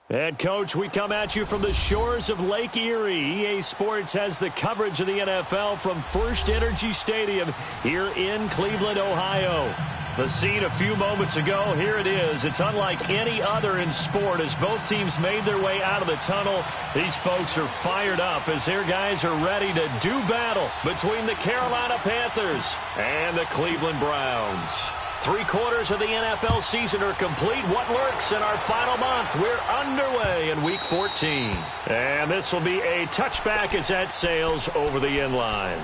And, Coach, we come at you from the shores of Lake Erie. EA Sports has the coverage of the NFL from First Energy Stadium here in Cleveland, Ohio. The scene a few moments ago, here it is. It's unlike any other in sport as both teams made their way out of the tunnel. These folks are fired up as their guys are ready to do battle between the Carolina Panthers and the Cleveland Browns. 3/4 of the NFL season are complete. What lurks in our final month? We're underway in Week 14. And this will be a touchback as that sails over the end line.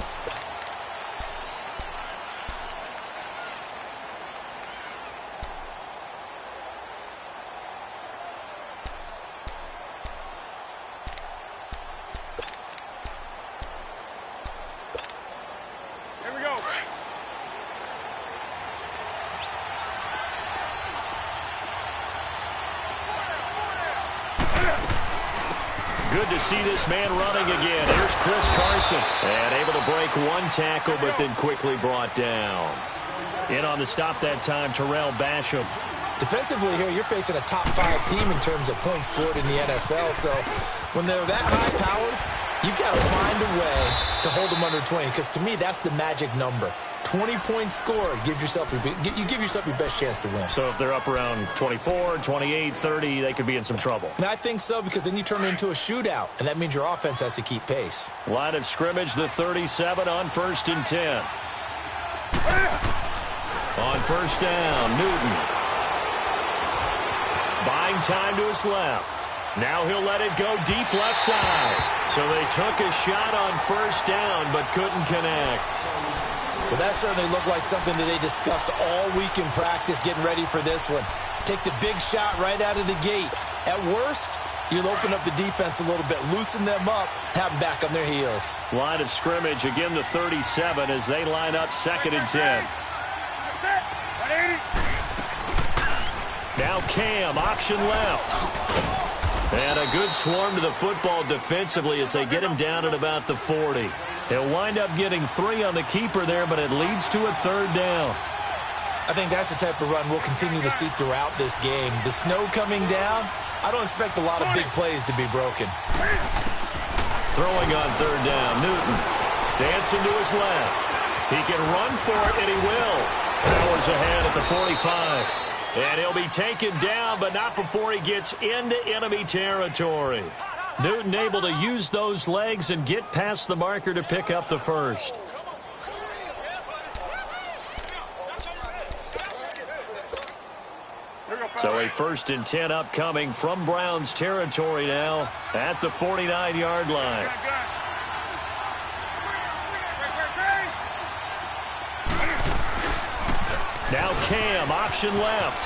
Good to see this man running again. Here's Chris Carson. And able to break one tackle, but then quickly brought down. In on the stop that time, Terrell Basham. Defensively here, you're facing a top 5 team in terms of points scored in the NFL. So when they're that high-powered, you've got to find a way to hold them under 20. Because to me, that's the magic number. 20-point score, you give yourself your best chance to win. So if they're up around 24, 28, 30, they could be in some trouble. And I think so, because then you turn it into a shootout, and that means your offense has to keep pace. Line of scrimmage, the 37 on 1st and 10. On 1st down, Newton. Buying time to his left. Now he'll let it go deep left side. So they took a shot on 1st down, but couldn't connect. Well, that certainly looked like something that they discussed all week in practice getting ready for this one. Take the big shot right out of the gate. At worst, you'll open up the defense a little bit, loosen them up, have them back on their heels. Line of scrimmage, again the 37 as they line up 2nd and 10. Now Cam, option left. And a good swarm to the football defensively as they get him down at about the 40. He'll wind up getting 3 on the keeper there, but it leads to a 3rd down. I think that's the type of run we'll continue to see throughout this game. The snow coming down, I don't expect a lot of big plays to be broken. Throwing on 3rd down, Newton. Dancing to his left. He can run for it, and he will. Powers ahead at the 45. And he'll be taken down, but not before he gets into enemy territory. Newton able to use those legs and get past the marker to pick up the 1st. So a 1st and 10 upcoming from Browns territory now at the 49-yard line. Now Cam, option left.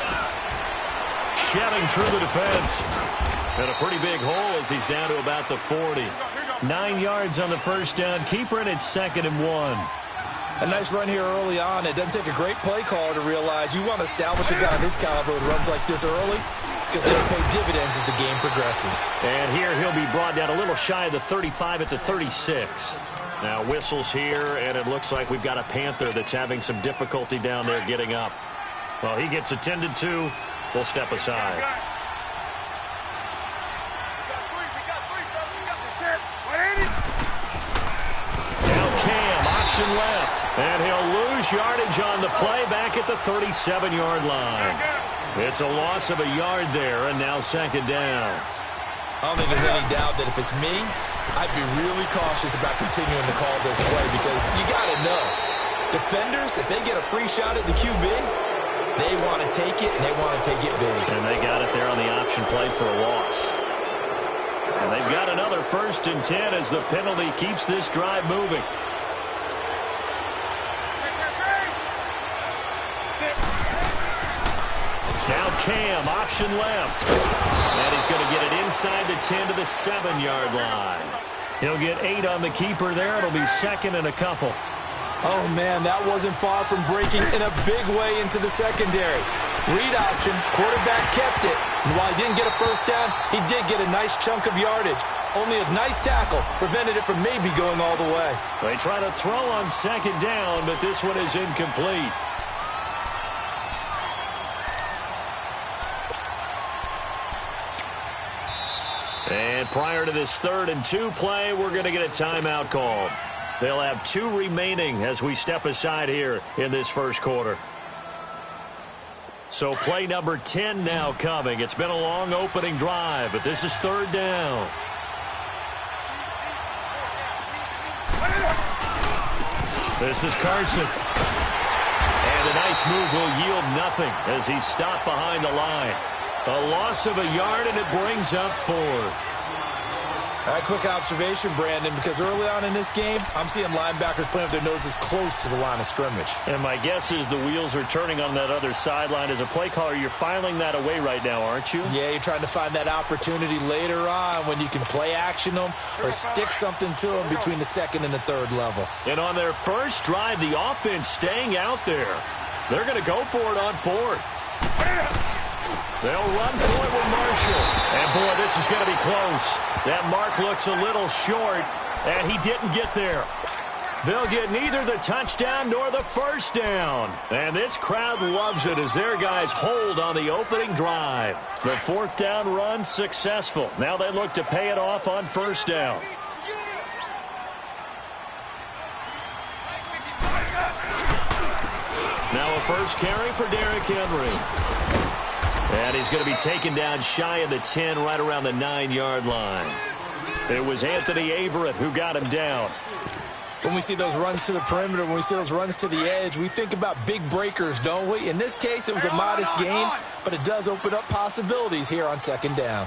Shoving through the defense. And a pretty big hole as he's down to about the 40. 9 yards on the 1st down. Keeper, and it's 2nd and 1. A nice run here early on. It doesn't take a great play caller to realize you want to establish a guy of his caliber with runs like this early because they'll pay dividends as the game progresses. And here he'll be brought down a little shy of the 35 at the 36. Now whistles here, and it looks like we've got a Panther that's having some difficulty down there getting up. Well, he gets attended to. We'll step aside. Now Cam, option left. And he'll lose yardage on the play back at the 37-yard line. It's a loss of a yard there, and now 2nd down. I don't think there's any doubt that if it's me, I'd be really cautious about continuing to call this play because you got to know, defenders, if they get a free shot at the QB, they want to take it, and they want to take it big. And they got it there on the option play for a loss. And they've got another 1st and 10 as the penalty keeps this drive moving. Now Cam, option left. And he's going to get it inside the 10 to the 7-yard line. He'll get 8 on the keeper there. It'll be 2nd and a couple. Oh, man, that wasn't far from breaking in a big way into the secondary. Read option, quarterback kept it. And while he didn't get a 1st down, he did get a nice chunk of yardage. Only a nice tackle prevented it from maybe going all the way. They try to throw on 2nd down, but this one is incomplete. And prior to this 3rd and 2 play, we're going to get a timeout called. They'll have 2 remaining as we step aside here in this 1st quarter. So play number 10 now coming. It's been a long opening drive, but this is 3rd down. This is Carson. And a nice move will yield nothing as he's stopped behind the line. A loss of a yard, and it brings up 4th. A quick observation, Brandon, because early on in this game, I'm seeing linebackers playing with their noses close to the line of scrimmage. And my guess is the wheels are turning on that other sideline. As a play caller, you're filing that away right now, aren't you? Yeah, you're trying to find that opportunity later on when you can play action them or stick something to them between the 2nd and the 3rd level. And on their first drive, the offense staying out there. They're going to go for it on 4th. They'll run for it with Marshall. And, boy, this is going to be close. That mark looks a little short, and he didn't get there. They'll get neither the touchdown nor the 1st down. And this crowd loves it as their guys hold on the opening drive. The 4th down run successful. Now they look to pay it off on 1st down. Now a first carry for Derrick Henry. And he's going to be taken down shy of the 10, right around the 9-yard line. It was Anthony Averett who got him down. When we see those runs to the perimeter, when we see those runs to the edge, we think about big breakers, don't we? In this case, it was a modest gain, but it does open up possibilities here on 2nd down.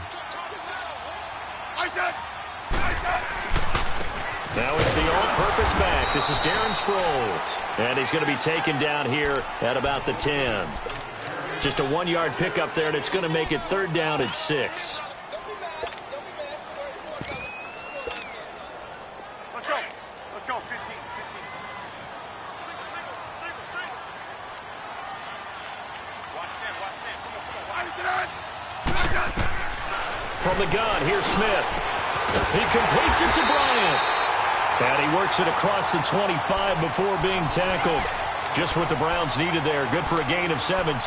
Now it's the all-purpose back. This is Darren Sproles. And he's going to be taken down here at about the 10. Just a 1-yard pickup there, and it's going to make it 3rd down at 6. Let's go, 15. From the gun, here's Smith. He completes it to Bryant. And he works it across the 25 before being tackled. Just what the Browns needed there. Good for a gain of 17.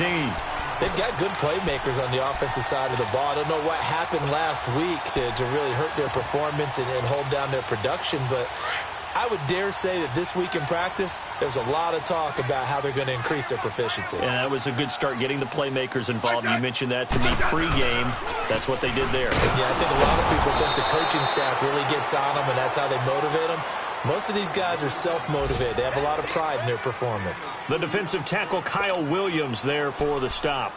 They've got good playmakers on the offensive side of the ball. I don't know what happened last week to really hurt their performance and hold down their production, but I would dare say that this week in practice, there's a lot of talk about how they're going to increase their proficiency. And that was a good start, getting the playmakers involved. You mentioned that to me pregame. That's what they did there. Yeah, I think a lot of people think the coaching staff really gets on them, and that's how they motivate them. Most of these guys are self-motivated. They have a lot of pride in their performance. The defensive tackle, Kyle Williams, there for the stop.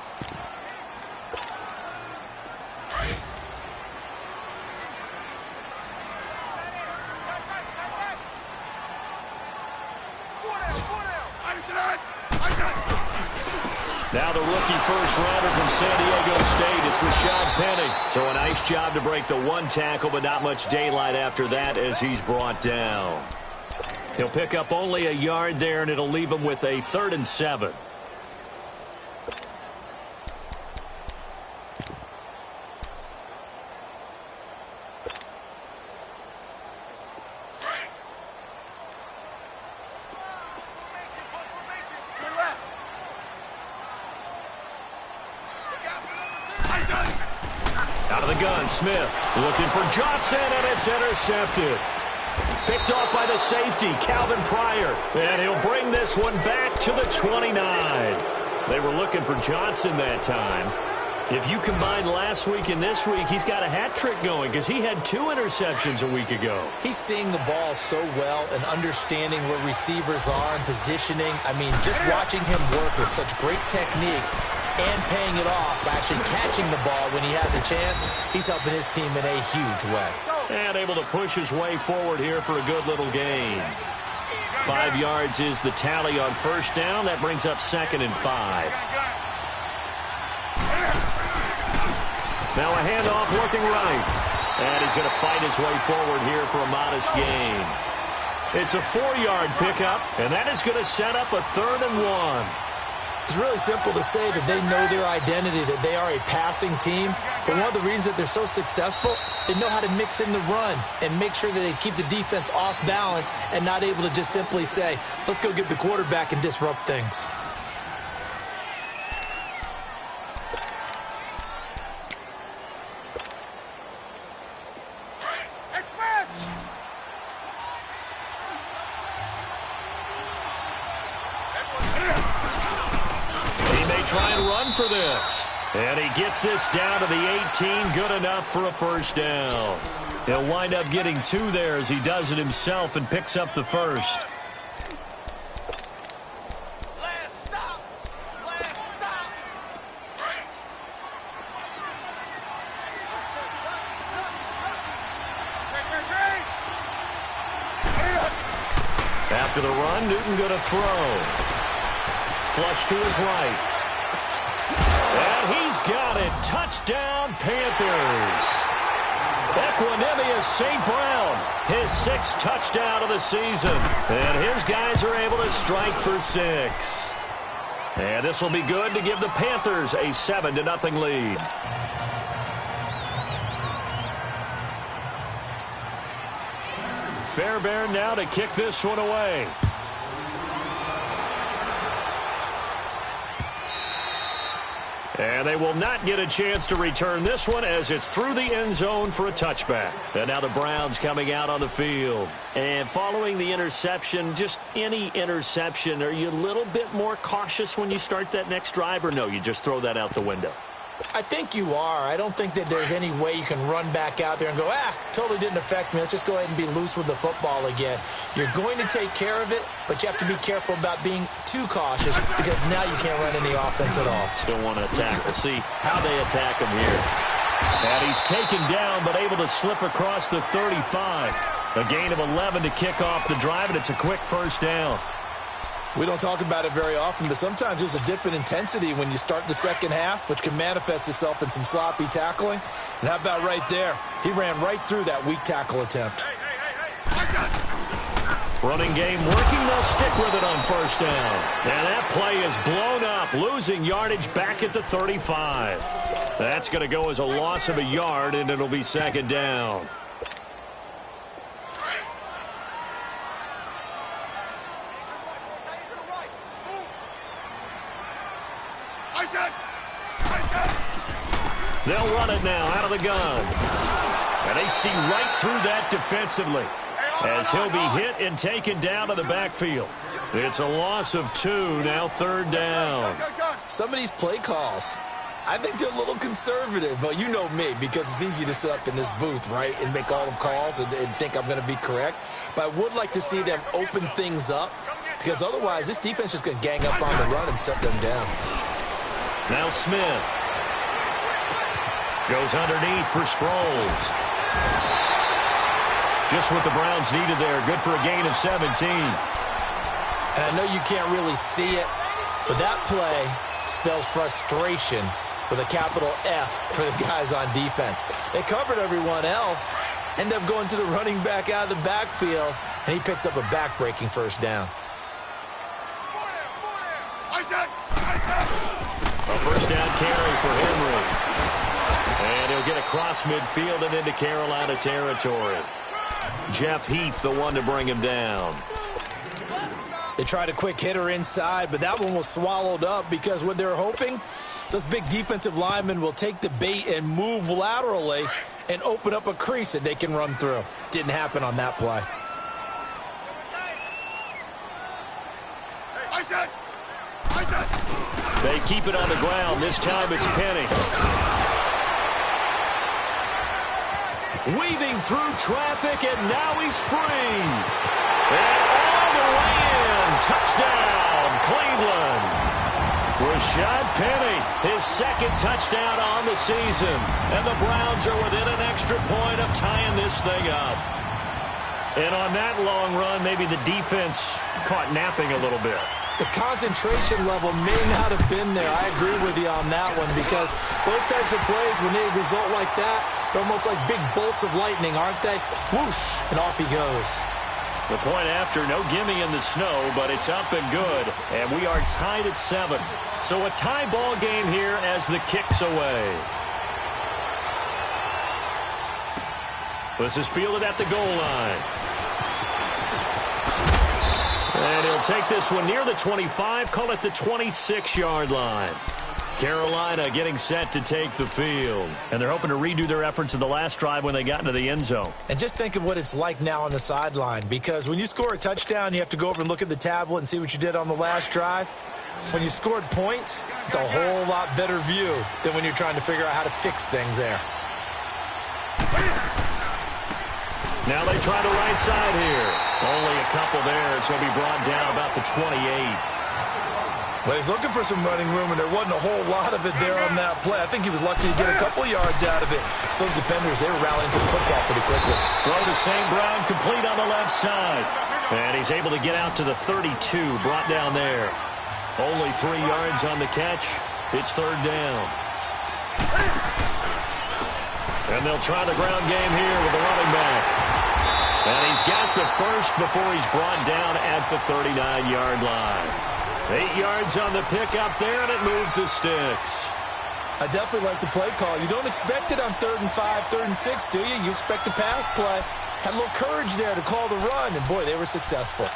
Now the rookie first-rounder from San Diego State, it's Rashad Penny. So a nice job to break the 1 tackle, but not much daylight after that as he's brought down. He'll pick up only a yard there, and it'll leave him with a 3rd and 7. Out of the gun, Smith looking for Johnson, and it's intercepted. Picked off by the safety, Calvin Pryor. And he'll bring this one back to the 29. They were looking for Johnson that time. If you combine last week and this week, he's got a hat trick going because he had 2 interceptions a week ago. He's seeing the ball so well and understanding where receivers are and positioning. I mean, just watching him work with such great technique and paying it off by actually catching the ball when he has a chance, he's helping his team in a huge way. And able to push his way forward here for a good little gain. 5 yards is the tally on first down. That brings up 2nd and 5. Now a handoff looking right. And he's going to fight his way forward here for a modest gain. It's a 4-yard pickup, and that is going to set up a 3rd and 1. It's really simple to say that they know their identity, that they are a passing team. But one of the reasons that they're so successful, they know how to mix in the run and make sure that they keep the defense off balance and not able to just simply say, let's go get the quarterback and disrupt things. Try and run for this. And he gets this down to the 18. Good enough for a first down. He'll wind up getting 2 there as he does it himself and picks up the first. After the run, Newton going to throw. Flush to his right. And he's got it. Touchdown, Panthers. Equanimous St. Brown, his 6th touchdown of the season. And his guys are able to strike for 6. And this will be good to give the Panthers a 7-0 lead. Fairbairn now to kick this one away. And they will not get a chance to return this one as it's through the end zone for a touchback. And now the Browns coming out on the field. And following the interception, just any interception, are you a little bit more cautious when you start that next drive, or no, you just throw that out the window? I think you are. I don't think that there's any way you can run back out there and go, totally didn't affect me. Let's just go ahead and be loose with the football again. You're going to take care of it, but you have to be careful about being too cautious because now you can't run any offense at all. Still want to attack. We'll see how they attack him here. And he's taken down but able to slip across the 35. A gain of 11 to kick off the drive, and it's a quick first down. We don't talk about it very often, but sometimes there's a dip in intensity when you start the second half, which can manifest itself in some sloppy tackling. And how about right there? He ran right through that weak tackle attempt. Running game working. They'll stick with it on first down. And that play is blown up, losing yardage back at the 35. That's going to go as a loss of a yard, and it'll be second down. They'll run it now out of the gun. And they see right through that defensively as he'll be hit and taken down to the backfield. It's a loss of 2, now third down. Some of these play calls, I think they're a little conservative, but you know me, because it's easy to sit up in this booth, right, and make all the calls and think I'm going to be correct. But I would like to see them open things up, because otherwise this defense is going to gang up on the run and shut them down. Now Smith goes underneath for Sproles. Just what the Browns needed there. Good for a gain of 17. And I know you can't really see it, but that play spells frustration with a capital F for the guys on defense. They covered everyone else, end up going to the running back out of the backfield, and he picks up a back-breaking first down. A first down carry for Henry. And he'll get across midfield and into Carolina territory. Jeff Heath, the one to bring him down. They tried a quick hitter inside, but that one was swallowed up because what they're hoping, those big defensive linemen will take the bait and move laterally and open up a crease that they can run through. Didn't happen on that play. They keep it on the ground. This time it's Penny. Weaving through traffic, and now he's free. And all the way in. Touchdown, Cleveland. Rashad Penny, his second touchdown on the season. And the Browns are within an extra point of tying this thing up. And on that long run, maybe the defense caught napping a little bit. The concentration level may not have been there. I agree with you on that one, because those types of plays, when they result like that, they're almost like big bolts of lightning, aren't they? Whoosh, and off he goes. The point after, no gimme in the snow, but it's up and good. And we are tied at 7. So a tie ball game here as the kick's away. This is fielded at the goal line. And he'll take this one near the 25, call it the 26-yard line. Carolina getting set to take the field. And they're hoping to redo their efforts in the last drive when they got into the end zone. And just think of what it's like now on the sideline, because when you score a touchdown, you have to go over and look at the tablet and see what you did on the last drive. When you scored points, it's a whole lot better view than when you're trying to figure out how to fix things there. Now they try the right side here. Only a couple there, so he'll be brought down about the 28. Well, he's looking for some running room, and there wasn't a whole lot of it there on that play. I think he was lucky to get a couple yards out of it. So those defenders, they were rallying to the football pretty quickly. Throw to St. Brown, complete on the left side. And he's able to get out to the 32, brought down there. Only 3 yards on the catch. It's third down. And they'll try the ground game here with the running back. And he's got the first before he's brought down at the 39-yard line. 8 yards on the pickup there, and it moves the sticks. I definitely like the play call. You don't expect it on 3rd and 5, 3rd and 6, do you? You expect a pass play. Had a little courage there to call the run, and boy, they were successful.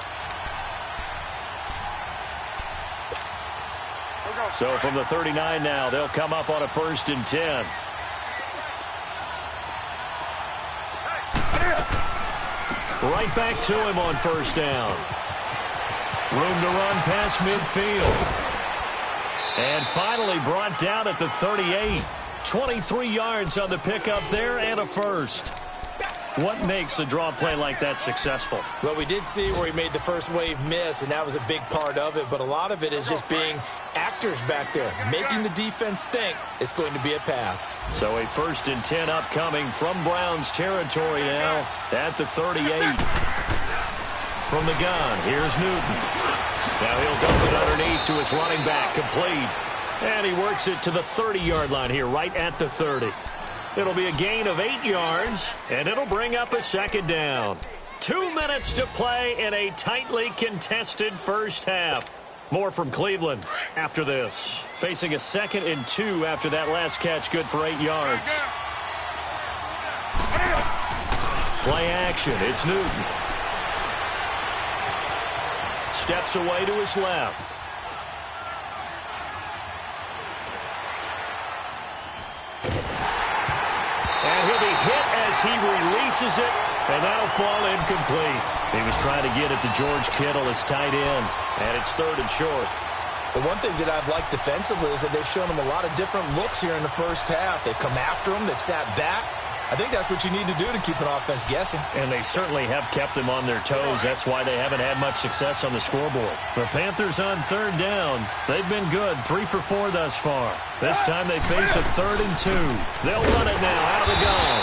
So from the 39 now, they'll come up on a 1st and 10. Right back to him on first down. Room to run past midfield. And finally brought down at the 38. 23 yards on the pickup there and a first. What makes a draw play like that successful? Well, we did see where he made the first wave miss, and that was a big part of it. But a lot of it is just being actors back there, making the defense think it's going to be a pass. So a 1st and 10 upcoming from Browns territory now at the 38. From the gun, here's Newton. Now he'll dump it underneath to his running back, complete. And he works it to the 30-yard line here, right at the 30. It'll be a gain of 8 yards, and it'll bring up a 2nd down. 2 minutes to play in a tightly contested first half. More from Cleveland after this. Facing a 2nd and 2 after that last catch, good for 8 yards. Play action, it's Newton. Steps away to his left. And he'll be hit as he releases it, and that'll fall incomplete. He was trying to get it to George Kittle, his tight end, and it's 3rd and short. The one thing that I've liked defensively is that they've shown him a lot of different looks here in the first half. They've come after him, they've sat back. I think that's what you need to do to keep an offense guessing. And they certainly have kept them on their toes. That's why they haven't had much success on the scoreboard. The Panthers on 3rd down. They've been good, 3 for 4 thus far. This time they face a 3rd and 2. They'll run it now out of the gun.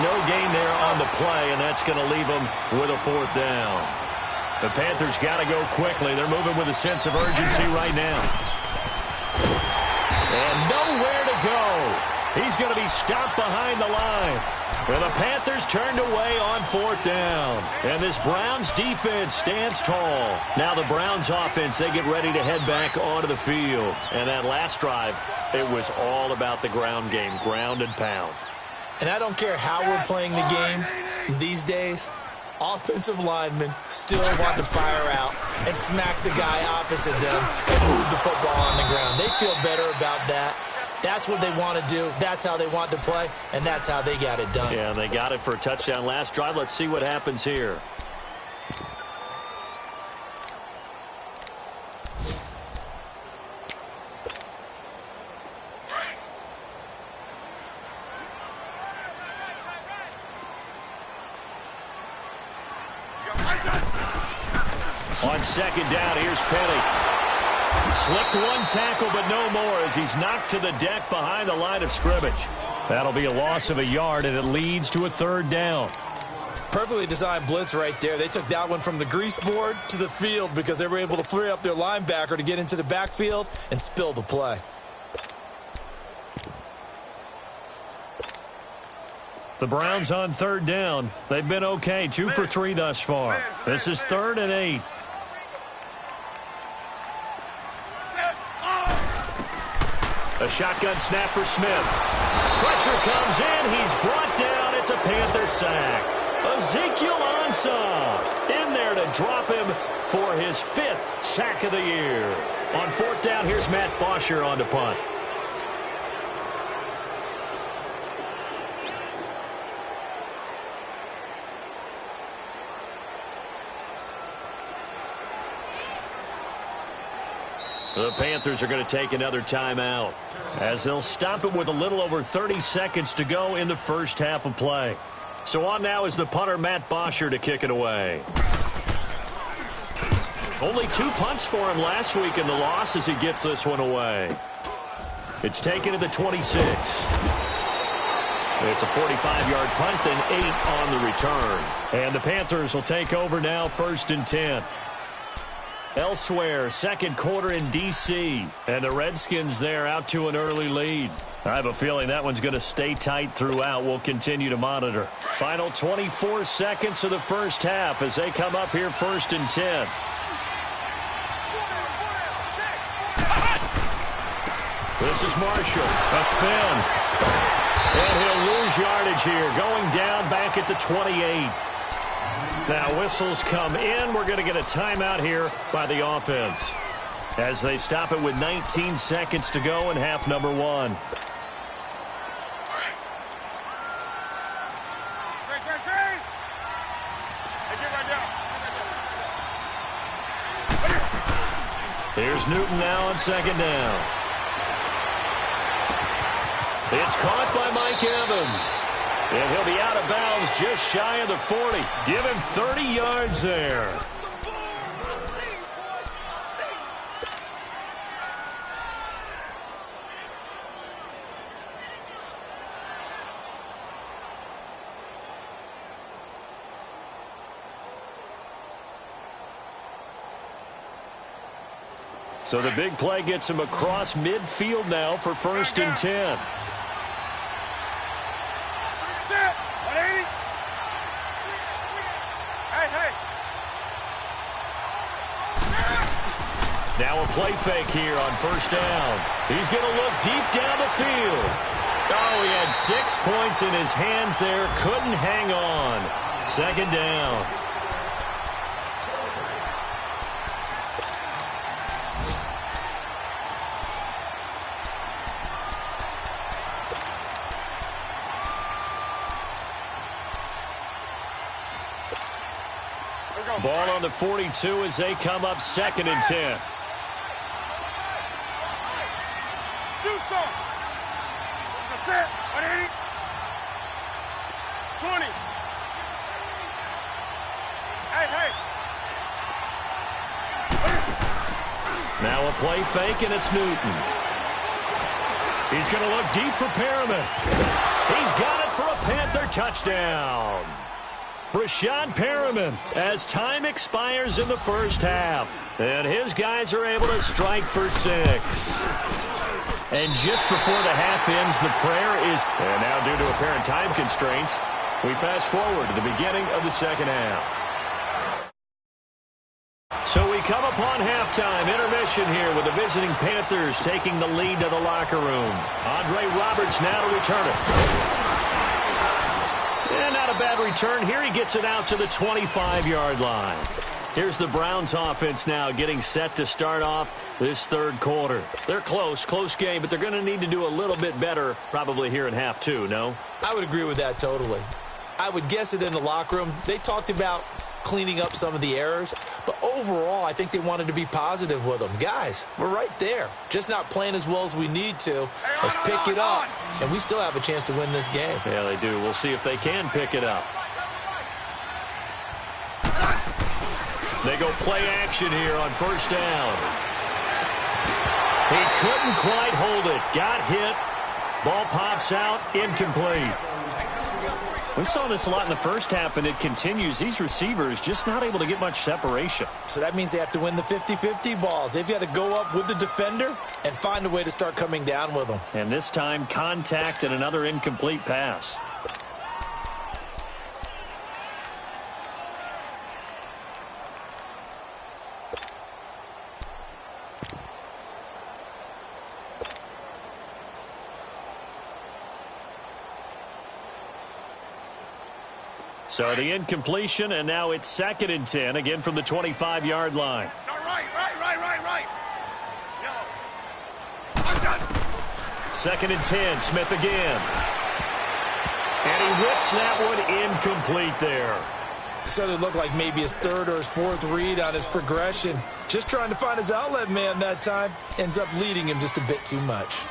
No gain there on the play, and that's going to leave them with a 4th down. The Panthers got to go quickly. They're moving with a sense of urgency right now. And nowhere to go. He's going to be stopped behind the line. And the Panthers turned away on 4th down. And this Browns defense stands tall. Now the Browns offense, they get ready to head back onto the field. And that last drive, it was all about the ground game, ground and pound. And I don't care how we're playing the game these days, offensive linemen still want to fire out and smack the guy opposite them and move the football on the ground. They feel better about that. That's what they want to do. That's how they want to play, and that's how they got it done. Yeah, they got it for a touchdown last drive. Let's see what happens here. On 2nd down, here's Petty. Slipped one tackle, but no more as he's knocked to the deck behind the line of scrimmage. That'll be a loss of a yard, and it leads to a 3rd down. Perfectly designed blitz right there. They took that one from the grease board to the field because they were able to free up their linebacker to get into the backfield and spill the play. The Browns on 3rd down. They've been okay, 2 for 3 thus far. This is 3rd and 8. A shotgun snap for Smith. Pressure comes in. He's brought down. It's a Panther sack. Ezekiel Ansah in there to drop him for his 5th sack of the year. On 4th down, here's Matt Bosher on the punt. The Panthers are going to take another timeout as they'll stop it with a little over 30 seconds to go in the first half of play. So on now is the punter, Matt Bosher, to kick it away. Only 2 punts for him last week in the loss as he gets this one away. It's taken to the 26. It's a 45-yard punt and 8 on the return. And the Panthers will take over now, 1st and 10. Elsewhere, 2nd quarter in D.C. And the Redskins there out to an early lead. I have a feeling that one's going to stay tight throughout. We'll continue to monitor. Final 24 seconds of the first half as they come up here 1st and 10. This is Marshall. A spin. And he'll lose yardage here. Going down back at the 28. Now whistles come in. We're going to get a timeout here by the offense as they stop it with 19 seconds to go in half number 1. Here's Newton now on 2nd down. It's caught by Mike Evans. And he'll be out of bounds just shy of the 40. Give him 30 yards there. So the big play gets him across midfield now for 1st and 10. Now a play fake here on 1st down. He's going to look deep down the field. Oh, he had 6 points in his hands there. Couldn't hang on. 2nd down. Ball on the 42 as they come up 2nd and 10. Do some. That's it. 180. 20. Hey. Now a play fake, and it's Newton. He's going to look deep for Perriman. He's got it for a Panther touchdown. Brashad Perriman as time expires in the 1st half. And his guys are able to strike for 6. And just before the half ends, the prayer is... And now due to apparent time constraints, we fast forward to the beginning of the 2nd half. So we come upon halftime intermission here with the visiting Panthers taking the lead to the locker room. Andre Roberts now to return it. And not a bad return. Here he gets it out to the 25-yard line. Here's the Browns offense now getting set to start off this 3rd quarter. They're close game, but they're going to need to do a little bit better probably here in half 2, no? I would agree with that totally. I would guess it in the locker room. They talked about cleaning up some of the errors, but overall, I think they wanted to be positive with them. Guys, we're right there. Just not playing as well as we need to. Let's pick it up, and we still have a chance to win this game. Yeah, they do. We'll see if they can pick it up. They go play action here on 1st down. He couldn't quite hold it. Got hit. Ball pops out. Incomplete. We saw this a lot in the 1st half, and it continues. These receivers just not able to get much separation. So that means they have to win the 50-50 balls. They've got to go up with the defender and find a way to start coming down with them. And this time, contact and another incomplete pass. So the incompletion, and now it's 2nd and 10, again from the 25-yard line. No, right. Yo. 2nd and 10, Smith again. And he whips that one incomplete there. So it looked like maybe his 3rd or his 4th read on his progression. Just trying to find his outlet man that time. Ends up leading him just a bit too much.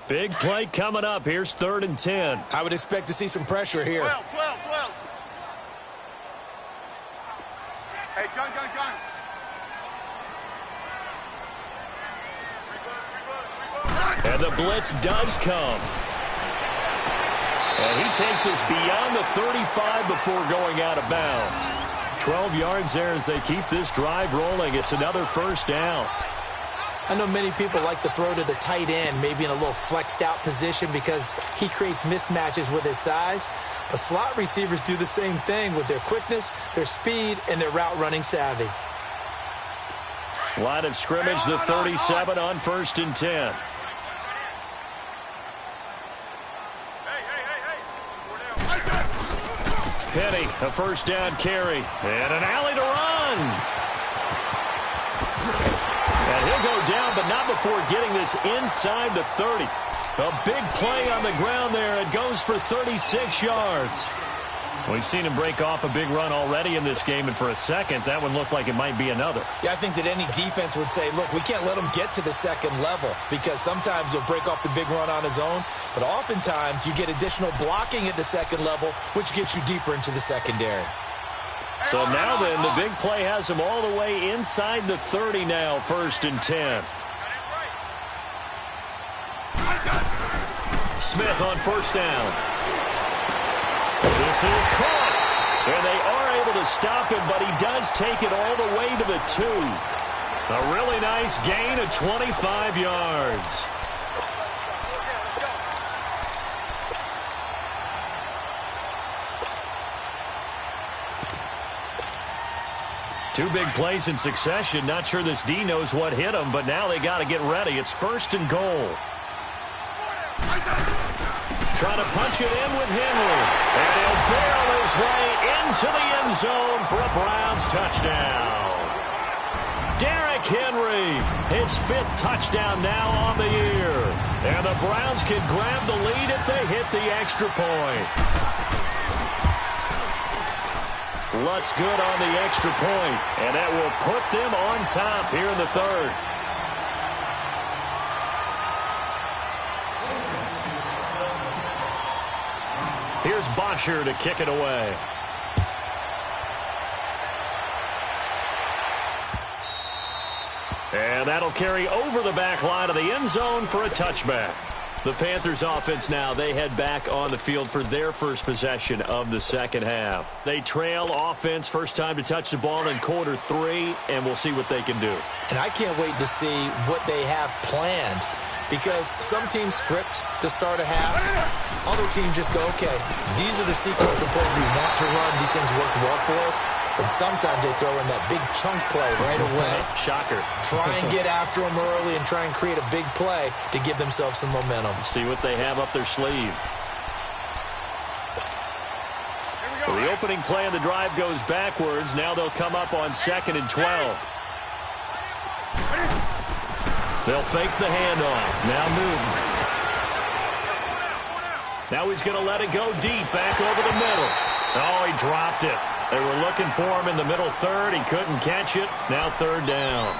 Big play coming up. Here's 3rd and 10. I would expect to see some pressure here. 12. Hey, gun. And the blitz does come. And he takes us beyond the 35 before going out of bounds. 12 yards there as they keep this drive rolling. It's another 1st down. I know many people like to throw to the tight end, maybe in a little flexed out position because he creates mismatches with his size. But slot receivers do the same thing with their quickness, their speed, and their route running savvy. Line of scrimmage, the 37 on 1st and 10. Penny, a 1st down carry, and an alley to run. And he'll go down, but not before getting this inside the 30. A big play on the ground there. It goes for 36 yards. We've seen him break off a big run already in this game, and for a second, that one looked like it might be another. Yeah, I think that any defense would say, look, we can't let him get to the second level because sometimes he'll break off the big run on his own, but oftentimes you get additional blocking at the second level, which gets you deeper into the secondary. So now then, the big play has him all the way inside the 30 now, 1st and 10. Smith on 1st down. This is caught. And they are able to stop him, but he does take it all the way to the 2. A really nice gain of 25 yards. Two big plays in succession. Not sure this D knows what hit him, but now they got to get ready. It's 1st and goal. Trying to punch it in with Henry. And he'll barrel his way into the end zone for a Browns touchdown. Derrick Henry, his 5th touchdown now on the year. And the Browns can grab the lead if they hit the extra point. Lutz good on the extra point, and that will put them on top here in the 3rd. Here's Bosher to kick it away. And that'll carry over the back line of the end zone for a touchback. The Panthers offense now, they head back on the field for their first possession of the second half. They trail offense, first time to touch the ball in quarter 3, and we'll see what they can do. And I can't wait to see what they have planned, because some teams script to start a half. Other teams just go, okay, these are the sequence of plays we want to run. These things worked well for us. And sometimes they throw in that big chunk play right away. Shocker. Try and get after them early and try and create a big play to give themselves some momentum. See what they have up their sleeve. Well, the opening play of the drive goes backwards. Now they'll come up on 2nd and 12. They'll fake the handoff. Now Newton. Now he's going to let it go deep, back over the middle. Oh, he dropped it. They were looking for him in the middle 3rd. He couldn't catch it. Now 3rd down.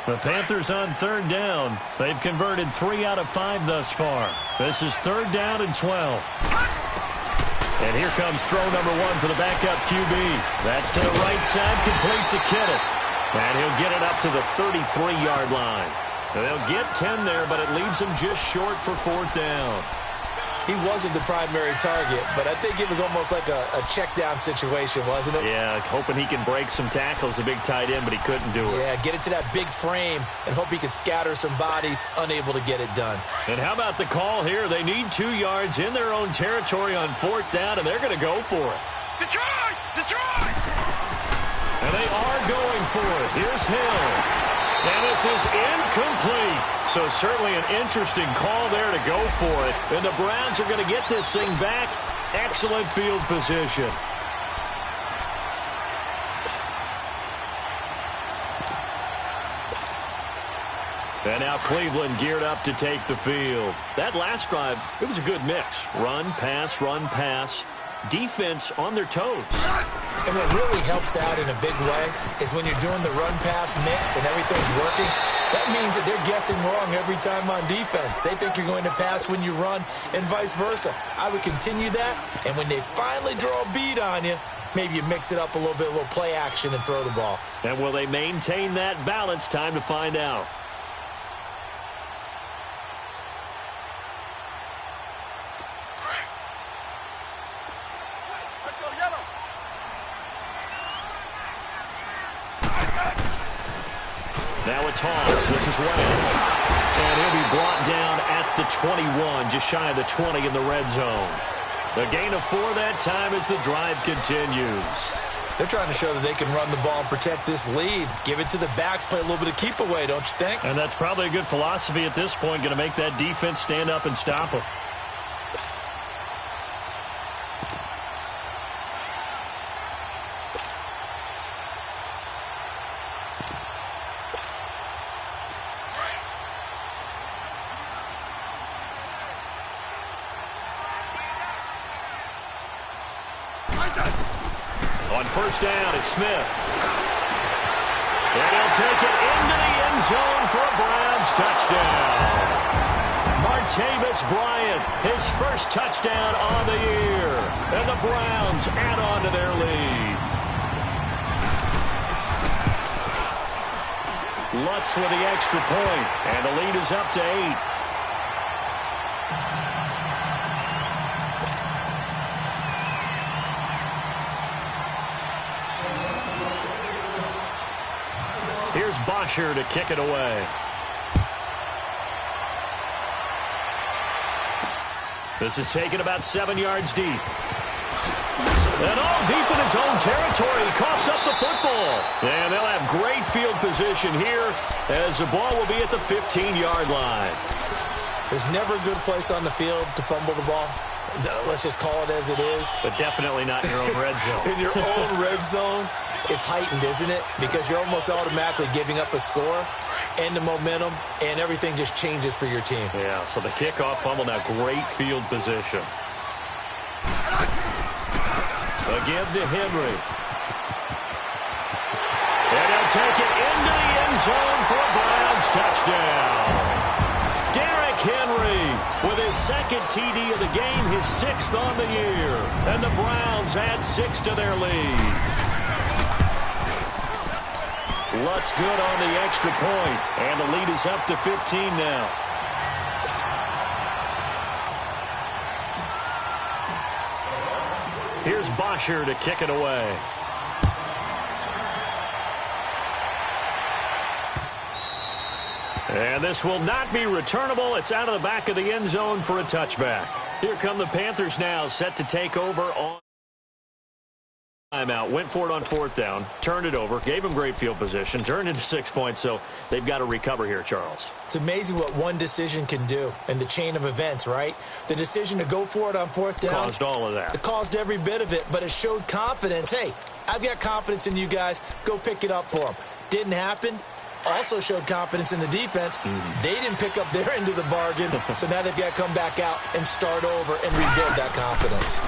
The Panthers on 3rd down. They've converted 3 out of 5 thus far. This is 3rd down and 12. And here comes throw number 1 for the backup QB. That's to the right side, complete to Kittle. And he'll get it up to the 33-yard line. They'll get 10 there, but it leaves them just short for 4th down. He wasn't the primary target, but I think it was almost like a check-down situation, wasn't it? Yeah, hoping he can break some tackles, a big tight end, but he couldn't do it. Yeah, get it to that big frame and hope he can scatter some bodies, unable to get it done. And how about the call here? They need 2 yards in their own territory on 4th down, and they're going to go for it. Detroit! Detroit! And they are going for it. Here's Hill. And this is incomplete. So certainly an interesting call there to go for it. And the Browns are going to get this thing back. Excellent field position. And now Cleveland geared up to take the field. That last drive, it was a good mix. Run, pass, defense on their toes. And what really helps out in a big way is when you're doing the run-pass mix and everything's working, that means that they're guessing wrong every time on defense. They think you're going to pass when you run and vice versa. I would continue that, and when they finally draw a beat on you, maybe you mix it up a little bit, a little play action and throw the ball. And will they maintain that balance? Time to find out. Now a toss. This is Wentz. And he'll be brought down at the 21, just shy of the 20 in the red zone. A gain of 4 that time as the drive continues. They're trying to show that they can run the ball and protect this lead. Give it to the backs, play a little bit of keep away, don't you think? And that's probably a good philosophy at this point, going to make that defense stand up and stop them. On first down, it's Smith. And he'll take it into the end zone for a Browns touchdown. Martavis Bryant, his first touchdown on the year. And the Browns add on to their lead. Lutz with the extra point, and the lead is up to 8. Here's Bosher to kick it away. This is taken about 7 yards deep. And all deep in his own territory. He coughs up the football. And they'll have great field position here as the ball will be at the 15-yard line. There's never a good place on the field to fumble the ball. Let's just call it as it is. But definitely not in your own red zone. In your own red zone, it's heightened, isn't it? Because you're almost automatically giving up a score and the momentum, and everything just changes for your team. Yeah, so the kickoff fumble, now great field position. Again to Henry. And he'll take it into the end zone for a Browns touchdown. Derrick Henry with his second TD of the game, his 6th on the year. And the Browns add 6 to their lead. Lutz good on the extra point, and the lead is up to 15 now. Here's Bosher to kick it away. And this will not be returnable. It's out of the back of the end zone for a touchback. Here come the Panthers now, set to take over on timeout. Went for it on 4th down, turned it over, gave them great field position, turned into 6 points, so they've got to recover here, Charles. It's amazing what one decision can do in the chain of events, right? The decision to go for it on 4th down caused all of that. It caused every bit of it, but it showed confidence. Hey, I've got confidence in you guys. Go pick it up for them. Didn't happen. Also showed confidence in the defense. They didn't pick up their end of the bargain, so now they've got to come back out and start over and rebuild that confidence.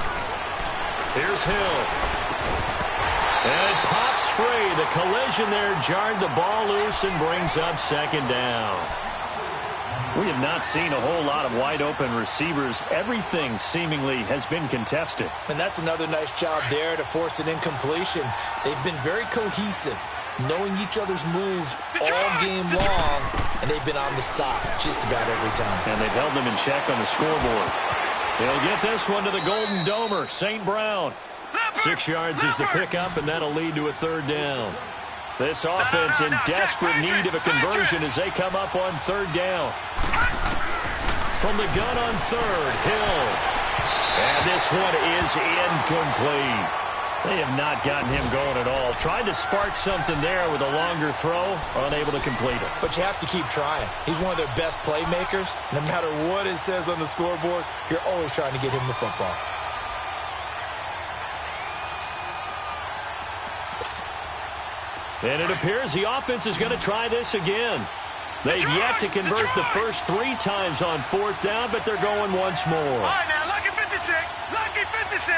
Here's Hill. And it pops free. The collision there jarred the ball loose and brings up 2nd down. We have not seen a whole lot of wide-open receivers. Everything seemingly has been contested. And that's another nice job there to force an incompletion. They've been very cohesive, knowing each other's moves all game long, and they've been on the spot just about every time. And they've held them in check on the scoreboard. They'll get this one to the Golden Domer, St. Brown. 6 yards is the pickup, and that'll lead to a 3rd down. This offense in desperate need of a conversion as they come up on 3rd down. From the gun on 3rd, Hill. And this one is incomplete. They have not gotten him going at all. Tried to spark something there with a longer throw, unable to complete it. But you have to keep trying. He's one of their best playmakers. No matter what it says on the scoreboard, you're always trying to get him the football. And it appears the offense is going to try this again. They've yet to convert the first 3 times on 4th down, but they're going once more. All right, now, lucky 56. Lucky 56.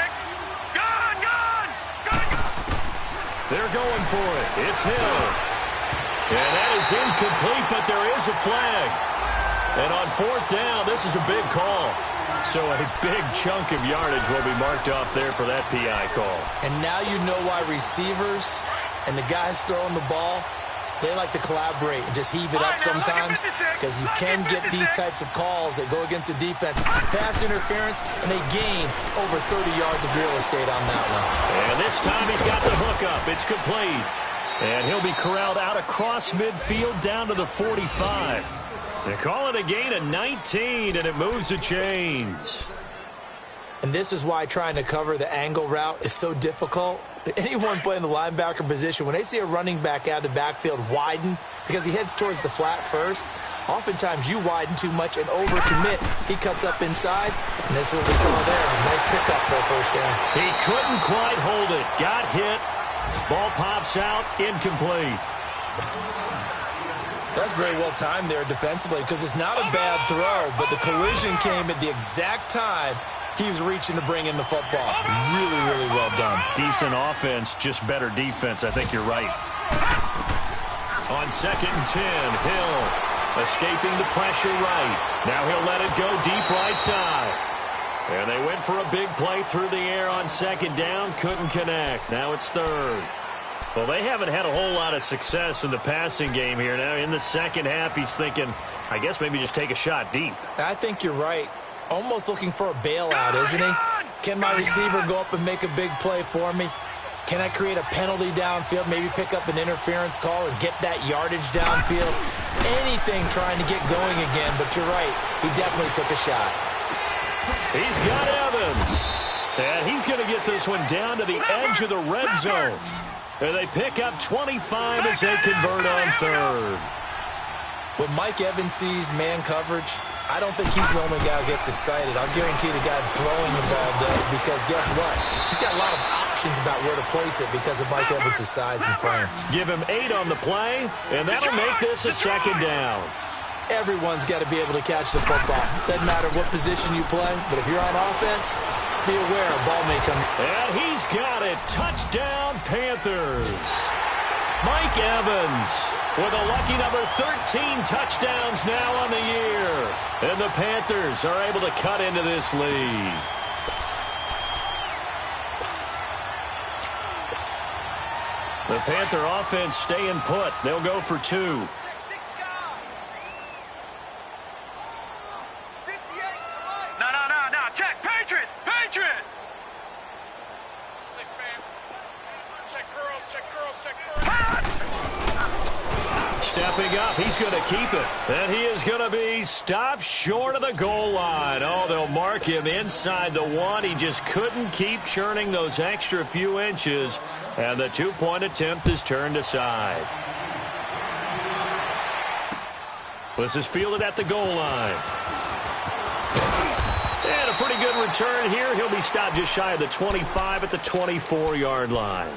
Gone, gone. Gone, gone. They're going for it. It's Hill. And that is incomplete, but there is a flag. And on 4th down, this is a big call. So a big chunk of yardage will be marked off there for that PI call. And now you know why receivers and the guys throwing the ball, they like to collaborate and just heave it up sometimes, because you can get these types of calls that go against the defense. Pass interference, and they gain over 30 yards of real estate on that one. And this time he's got the hook up. It's complete. And he'll be corralled out across midfield down to the 45. They call it a gain of 19, and it moves the chains. And this is why trying to cover the angle route is so difficult. Anyone playing the linebacker position, when they see a running back out of the backfield widen because he heads towards the flat first, oftentimes you widen too much and overcommit. He cuts up inside, and this is what we saw there. Nice pickup for a 1st down. He couldn't quite hold it. Got hit. Ball pops out. Incomplete. That's very well timed there defensively, because it's not a bad throw, but the collision came at the exact time He was reaching to bring in the football. Really, really well done. Decent offense, just better defense. I think you're right. On 2nd and 10, Hill escaping the pressure right. Now he'll let it go deep right side. And they went for a big play through the air on 2nd down. Couldn't connect. Now it's 3rd. Well, they haven't had a whole lot of success in the passing game here. Now in the second half, he's thinking, I guess maybe just take a shot deep. I think you're right. Almost looking for a bailout, isn't he? Can my receiver go up and make a big play for me? Can I create a penalty downfield, maybe pick up an interference call and get that yardage downfield? Anything trying to get going again, but you're right. He definitely took a shot. He's got Evans. And he's going to get this one down to the edge of the red zone. And they pick up 25 as they convert on 3rd. When Mike Evans sees man coverage, I don't think he's the only guy who gets excited. I'll guarantee the guy throwing the ball does, because guess what? He's got a lot of options about where to place it because of Mike Evans' size and frame. Give him 8 on the play, and that'll make this a 2nd down. Everyone's got to be able to catch the football. Doesn't matter what position you play, but if you're on offense, be aware a ball may come. And he's got it. Touchdown, Panthers. Mike Evans with a lucky number 13 touchdowns now on the year. And the Panthers are able to cut into this lead. The Panther offense staying put. They'll go for 2. No. Check. Patriot. Stepping up, he's going to keep it. And he is going to be stopped short of the goal line. Oh, they'll mark him inside the 1. He just couldn't keep churning those extra few inches. And the 2-point attempt is turned aside. This is fielded at the goal line. And a pretty good return here. He'll be stopped just shy of the 25 at the 24-yard line.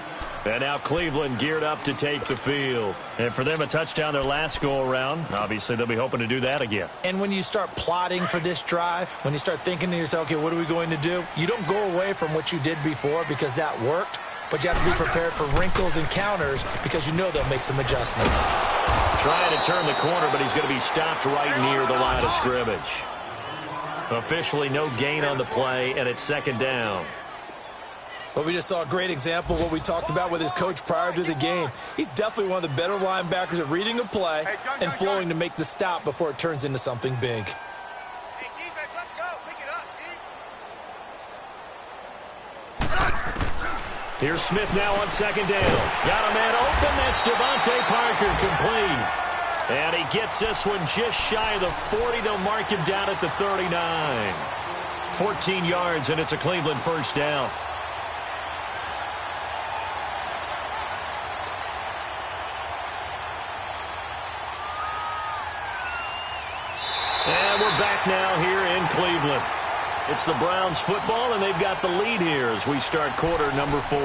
And now Cleveland geared up to take the field. And for them, a touchdown their last go-around. Obviously, they'll be hoping to do that again. And when you start plotting for this drive, when you start thinking to yourself, okay, what are we going to do? You don't go away from what you did before because that worked, but you have to be prepared for wrinkles and counters because you know they'll make some adjustments. Trying to turn the corner, but he's going to be stopped right near the line of scrimmage. Officially no gain on the play, and it's 2nd down. Well, we just saw a great example of what we talked about with his coach prior to the game. He's definitely one of the better linebackers at reading a play and flowing to make the stop before it turns into something big. Hey, defense, let's go. Pick it up, D. Here's Smith now on 2nd down. Got a man open. That's Devontae Parker, complete. And he gets this one just shy of the 40. They'll mark him down at the 39. 14 yards, and it's a Cleveland 1st down. And we're back now here in Cleveland. It's the Browns football, and they've got the lead here as we start quarter number 4.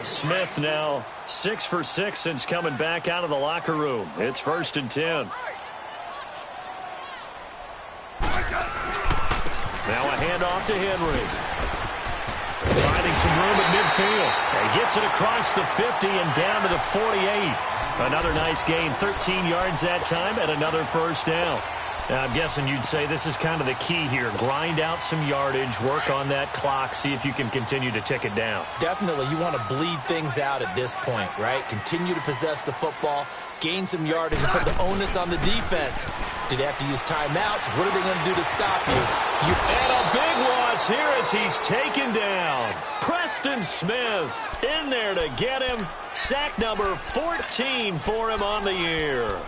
Smith now 6 for 6 since coming back out of the locker room. It's 1st and 10. Now a handoff to Henry. Finding some room at midfield. He gets it across the 50 and down to the 48. Another nice gain, 13 yards that time, and another 1st down. Now, I'm guessing you'd say this is kind of the key here. Grind out some yardage, work on that clock, see if you can continue to tick it down. Definitely. You want to bleed things out at this point, right? Continue to possess the football, gain some yardage, and put the onus on the defense. Do they have to use timeouts? What are they going to do to stop you? And a big loss here as he's taken down. Preston Smith in there to get him. Sack number 14 for him on the year.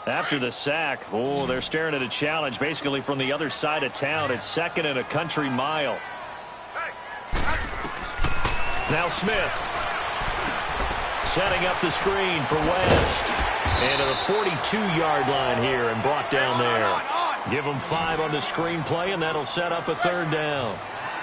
After the sack, they're staring at a challenge basically from the other side of town. It's 2nd and a country mile. Now Smith setting up the screen for West. And to the 42-yard line here and brought down there. Give them 5 on the screenplay, and that'll set up a 3rd down.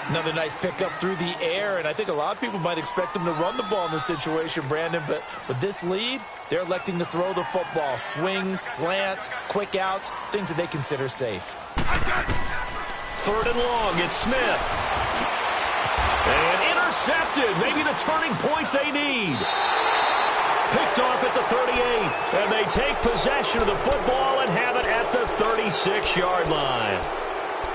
Another nice pickup through the air, and I think a lot of people might expect them to run the ball in this situation, Brandon, but with this lead, they're electing to throw the football. Swings, slants, quick outs, things that they consider safe. 3rd and long, it's Smith. And intercepted, maybe the turning point they need. Picked off at the 38, and they take possession of the football and have it at the 36-yard line.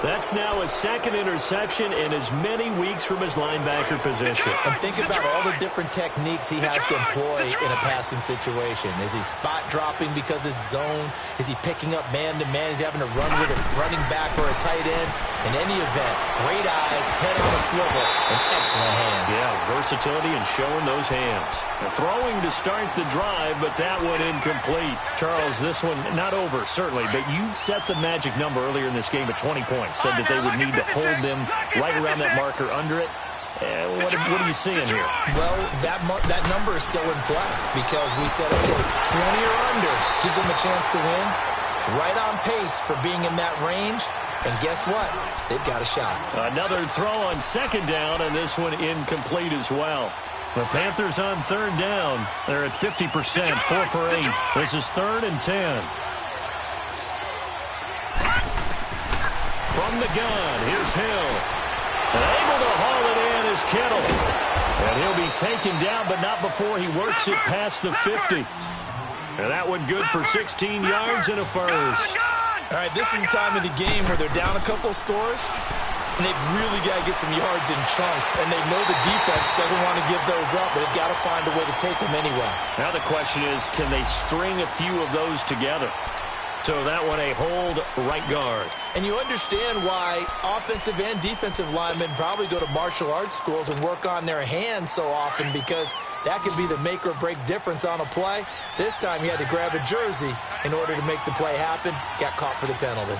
That's now his 2nd interception in as many weeks from his linebacker position. And think about all the different techniques he has to employ in a passing situation. Is he spot dropping because it's zone? Is he picking up man-to-man? Is he having to run with a running back or a tight end? In any event, great eyes, head on a swivel, and excellent hands. Yeah, versatility and showing those hands. Throwing to start the drive, but that one incomplete. Charles, this one not over, certainly, but you set the magic number earlier in this game at 20 points. Said that they would need to hold them right around that marker under it. What are you seeing here? Well, that number is still in play because we said, okay, 20 or under gives them a chance to win. Right on pace for being in that range. And guess what? They've got a shot. Another throw on 2nd down, and this one incomplete as well. The Panthers on 3rd down. They're at 50%, 4 for 8. This is 3rd and 10. From the gun, here's Hill. And able to haul it in is Kittle. And he'll be taken down, but not before he works it past the 50. And that one good for 16 yards and a 1st. All right, this is the time of the game where they're down a couple of scores, and they've really got to get some yards in chunks, and they know the defense doesn't want to give those up, but they've got to find a way to take them anyway. Now the question is, can they string a few of those together? So that one a hold right guard. And you understand why offensive and defensive linemen probably go to martial arts schools and work on their hands so often, because that could be the make or break difference on a play. This time he had to grab a jersey in order to make the play happen. Got caught for the penalty.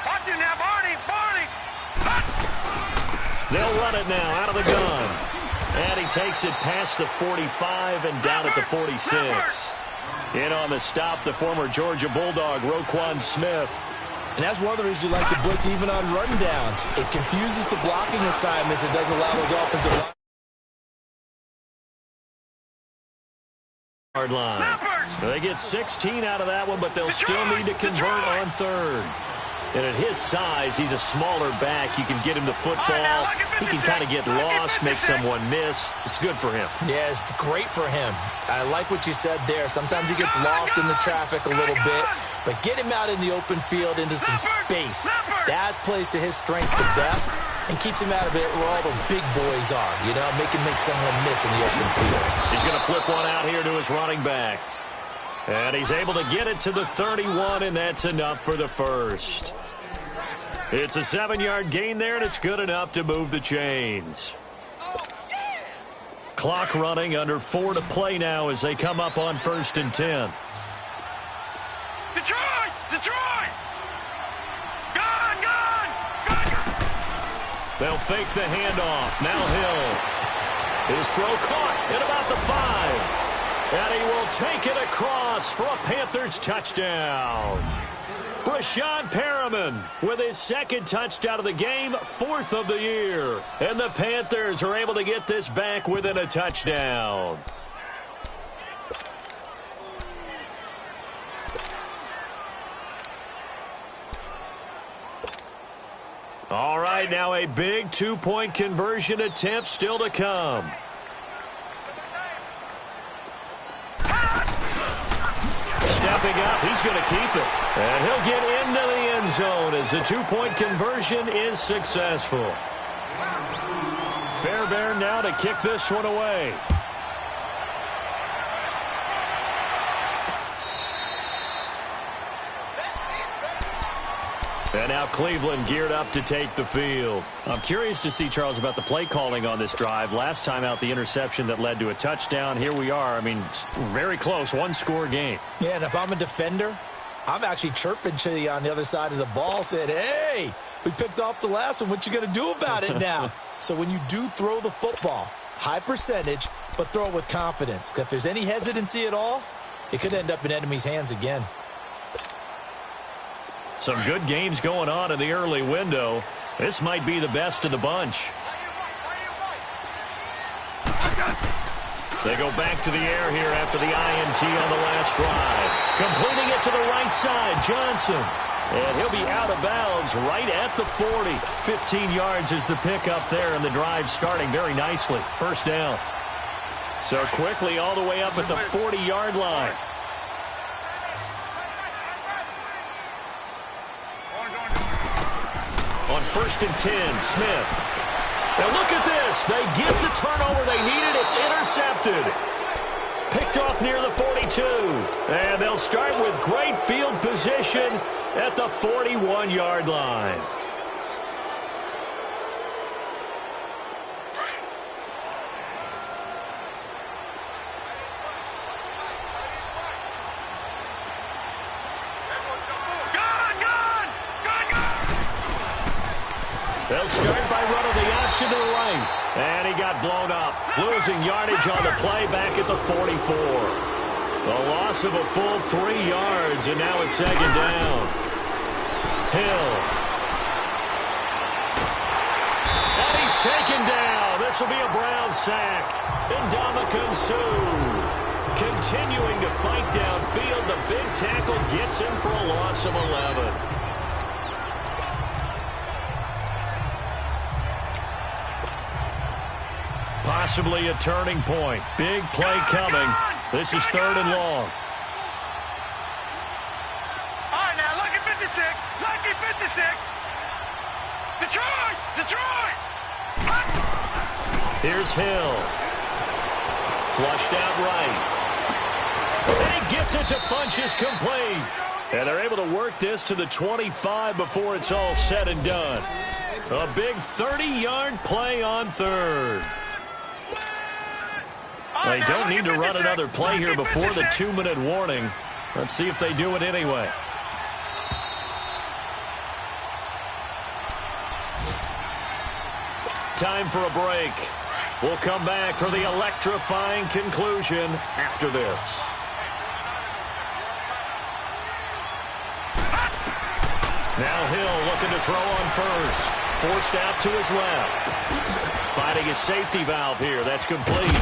Watch it now, Barney. They'll run it now out of the gun. And he takes it past the 45 and down at the 46. In on the stop, the former Georgia Bulldog, Roquan Smith. And that's one of the reasons you like to blitz even on run downs. It confuses the blocking assignments. It doesn't allow those offensive line. They get 16 out of that one, but they'll still need to convert on 3rd. And at his size, he's a smaller back. You can get him the football. He can kind of get lost, make someone miss. It's good for him. Yeah, it's great for him. I like what you said there. Sometimes he gets lost in the traffic a little bit, but get him out in the open field into some space. That plays to his strengths the best and keeps him out of it where all the big boys are, you know, make someone miss in the open field. He's going to flip one out here to his running back. And he's able to get it to the 31, and that's enough for the 1st. It's a 7-yard gain there, and it's good enough to move the chains. Clock running, under 4 to play now as they come up on 1st and 10. Detroit! Gun! They'll fake the handoff. Now Hill. His throw caught at about the 5. And he will take it across for a Panthers touchdown. Brashad Perriman with his 2nd touchdown of the game, 4th of the year. And the Panthers are able to get this back within a touchdown. All right, now a big 2-point conversion attempt still to come. Stepping up, he's going to keep it. And he'll get into the end zone as the 2-point conversion is successful. Fairbairn now to kick this one away. And now Cleveland geared up to take the field. I'm curious to see, Charles, about the play calling on this drive. Last time out, the interception that led to a touchdown. Here we are. I mean, very close, 1-score game. Yeah, and if I'm a defender, I'm actually chirping to you on the other side of the ball, saying, hey, we picked off the last one. What you going to do about it now? So when you do throw the football, high percentage, but throw it with confidence. If there's any hesitancy at all, it could end up in enemy's hands again. Some good games going on in the early window. This might be the best of the bunch. They go back to the air here after the INT on the last drive. Completing it to the right side, Johnson. And he'll be out of bounds right at the 40. 15 yards is the pickup there, and the drive starting very nicely. First down. So quickly all the way up at the 40-yard line. On 1st and 10, Smith. And look at this. They get the turnover they needed. It's intercepted. Picked off near the 42. And they'll start with great field position at the 41-yard line. They'll start by running the option to the right. And he got blown up. Losing yardage on the play back at the 44. The loss of a full 3 yards, and now it's second down. Hill. And he's taken down. This will be a Brown sack. Ndamukong Suh continuing to fight downfield. The big tackle gets him for a loss of 11. Possibly a turning point. Big play coming. This is 3rd and long. All right, now, lucky 56. Lucky 56. Detroit! Detroit! Here's Hill. Flushed out right. And he gets it to Funchess complete. And they're able to work this to the 25 before it's all said and done. A big 30-yard play on 3rd. They don't need to run another play here before the 2-minute warning. Let's see if they do it anyway. Time for a break. We'll come back for the electrifying conclusion after this. Now Hill looking to throw on first. Forced out to his left. Finding his safety valve here. That's complete.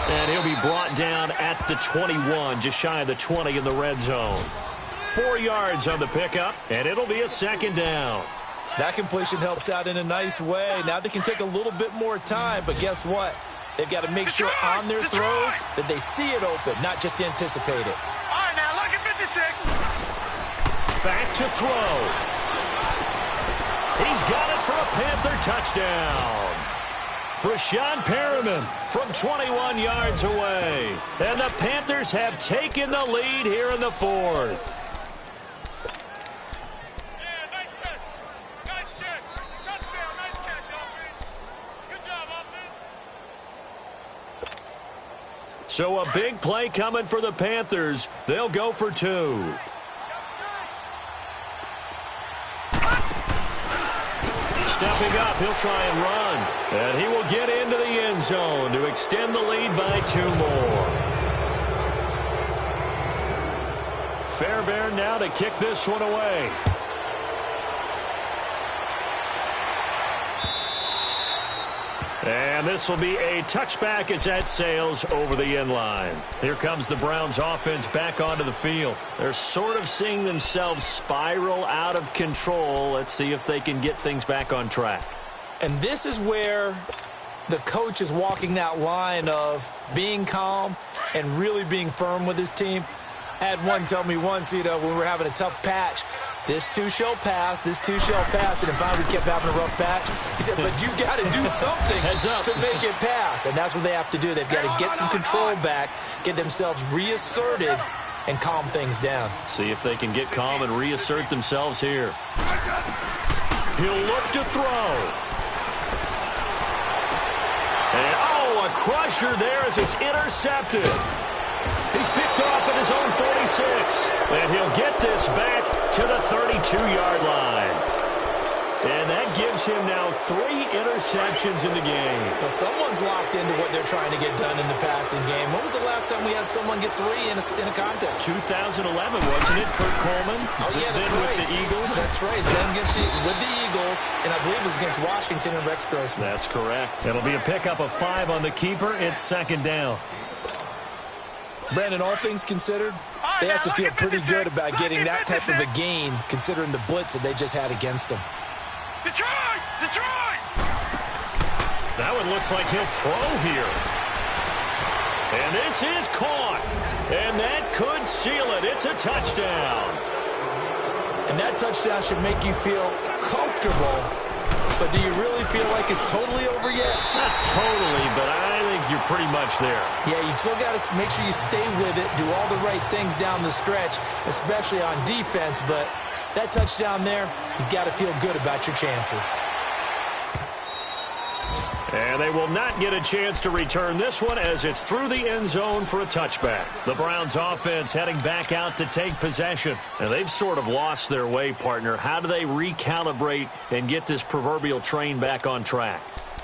And he'll be brought down at the 21, just shy of the 20 in the red zone. 4 yards on the pickup, and it'll be a second down. That completion helps out in a nice way. Now they can take a little bit more time, but guess what? They've got to make sure on their throws that they see it open, not just anticipate it. All right, now, look at 56. Back to throw. He's got it for a Panther touchdown. Brashad Perriman from 21 yards away. And the Panthers have taken the lead here in the 4th. Yeah, nice catch. Nice catch. Touchdown. Nice catch, offense. Good job, offense. So a big play coming for the Panthers. They'll go for 2. Stepping up, he'll try and run. And he will get into the end zone to extend the lead by 2 more. Fairbairn now to kick this one away. And this will be a touchback as that sails over the end line. Here comes the Browns offense back onto the field. They're sort of seeing themselves spiral out of control. Let's see if they can get things back on track. And this is where the coach is walking that line of being calm and really being firm with his team. I had one tell me once, when we were having a tough patch, this too shall pass, this too shall pass, and finally we kept having a rough patch. He said, but you got to do something to make it pass, and that's what they have to do. They've got to get some control back, get themselves reasserted, and calm things down. See if they can get calm and reassert themselves here. He'll look to throw. And, a crusher there as it's intercepted. He's picked off at his own 46. And he'll get this back to the 32-yard line. And that gives him now 3 interceptions in the game. Well, someone's locked into what they're trying to get done in the passing game. When was the last time we had someone get 3 in a contest? 2011, wasn't it? Kurt Coleman? Oh, yeah, that's right. With the Eagles? That's right. Then with the Eagles, and I believe it was against Washington and Rex Grossman. That's correct. It'll be a pickup of 5 on the keeper. It's 2nd down. Brandon, all things considered, they have to feel pretty good about getting that type of a gain, considering the blitz that they just had against them. Detroit! Detroit! That one looks like he'll throw here. And this is caught. And that could seal it. It's a touchdown. And that touchdown should make you feel comfortable. But do you really feel like it's totally over yet? Not totally, but I think you're pretty much there. Yeah, you've still got to make sure you stay with it, do all the right things down the stretch, especially on defense. But that touchdown there, you've got to feel good about your chances. And they will not get a chance to return this one as it's through the end zone for a touchback. The Browns offense heading back out to take possession. And they've sort of lost their way, partner. How do they recalibrate and get this proverbial train back on track?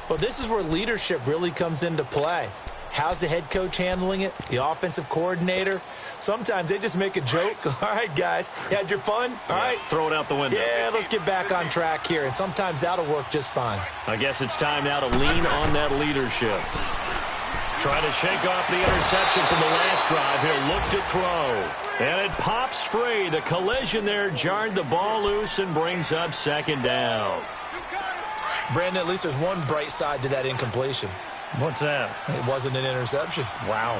Well, this is where leadership really comes into play. How's the head coach handling it? The offensive coordinator? Sometimes they just make a joke. All right, guys, you had your fun? All right. Throw it out the window. Yeah, let's get back on track here. And sometimes that'll work just fine. I guess it's time now to lean on that leadership. Trying to shake off the interception from the last drive. He'll look to throw. And it pops free. The collision there jarred the ball loose and brings up 2nd down. Brandon, at least there's one bright side to that incompletion. What's that? It wasn't an interception. Wow.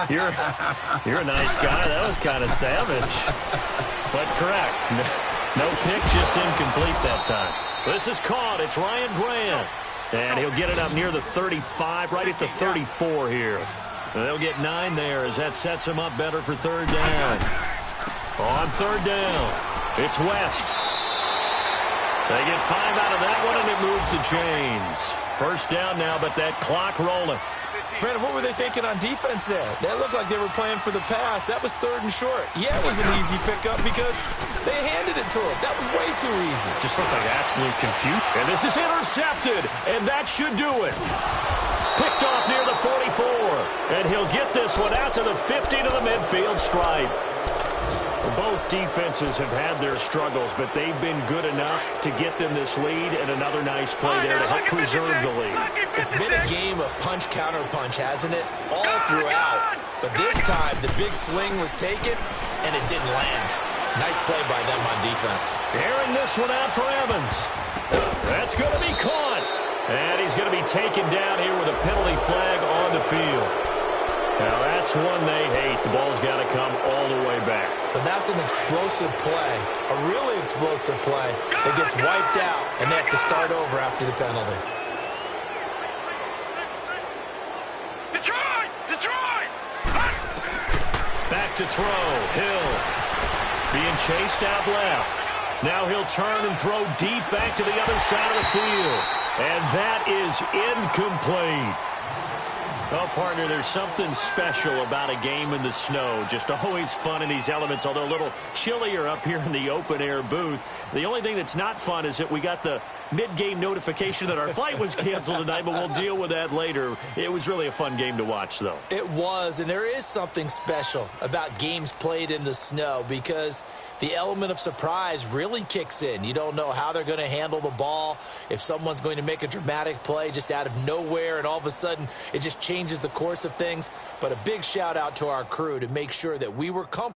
You're a nice guy. That was kind of savage. But correct. No pick, just incomplete that time. This is caught. It's Ryan Grant. And he'll get it up near the 35, right at the 34 here. And they'll get 9 there as that sets him up better for 3rd down. On 3rd down, it's West. They get 5 out of that one, and it moves the chains. 1st down now, but that clock rolling. Brandon, what were they thinking on defense there? They looked like they were playing for the pass. That was 3rd and short. Yeah, it was an easy pickup because they handed it to him. That was way too easy. Just looked like absolute confusion. And this is intercepted, and that should do it. Picked off near the 44, and he'll get this one out to the 50 to the midfield stripe. Both defenses have had their struggles, but they've been good enough to get them this lead, and another nice play there to help preserve the lead. It's been a game of punch-counter-punch, hasn't it? All throughout. But this time, the big swing was taken, and it didn't land. Nice play by them on defense. Airing this one out for Evans. That's going to be caught. And he's going to be taken down here with a penalty flag on the field. Now, that's one they hate. The ball's got to come all the way back. So that's an explosive play, a really explosive play that gets wiped out, and they have to start over after the penalty. Detroit! Detroit! Back to throw. Hill being chased out left. Now he'll turn and throw deep back to the other side of the field. And that is incomplete. Well, partner, there's something special about a game in the snow. Just always fun in these elements, although a little chillier up here in the open-air booth. The only thing that's not fun is that we got the mid-game notification that our flight was canceled tonight, but we'll deal with that later. It was really a fun game to watch, though. It was, and there is something special about games played in the snow because the element of surprise really kicks in. You don't know how they're going to handle the ball, if someone's going to make a dramatic play just out of nowhere, and all of a sudden it just changes the course of things. But a big shout out to our crew to make sure that we were comfortable